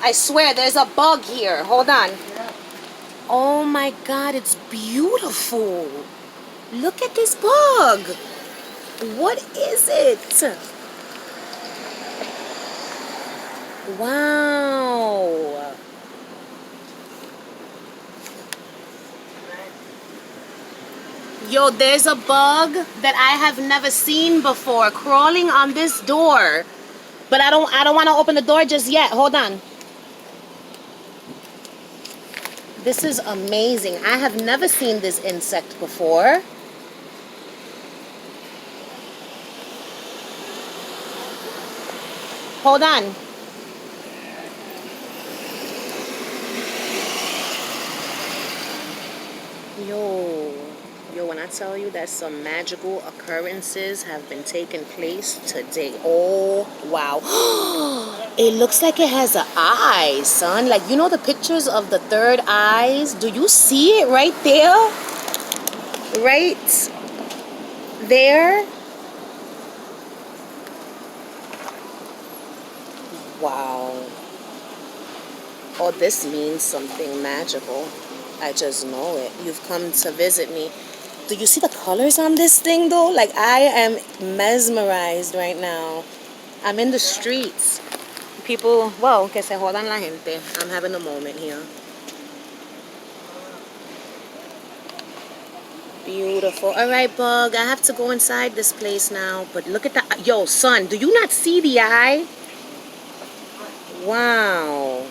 I swear, there's a bug here. Hold on. Oh my God, it's beautiful. Look at this bug. What is it? Wow. Yo, there's a bug that I have never seen before crawling on this door. But I don't want to open the door just yet. Hold on. This is amazing. I have never seen this insect before. Hold on. Yo, when I tell you that some magical occurrences have been taking place today. Oh, wow. It looks like it has an eye, son. Like, you know the pictures of the third eyes? Do you see it right there? Right there? Wow. Oh, this means something magical. I just know it. You've come to visit me. Do you see the colors on this thing, though? Like, I am mesmerized right now. I'm in the streets. People, well, que se jodan la gente. I'm having a moment here. Beautiful. All right, Bug. I have to go inside this place now. But look at that. Yo, son, do you not see the eye? Wow.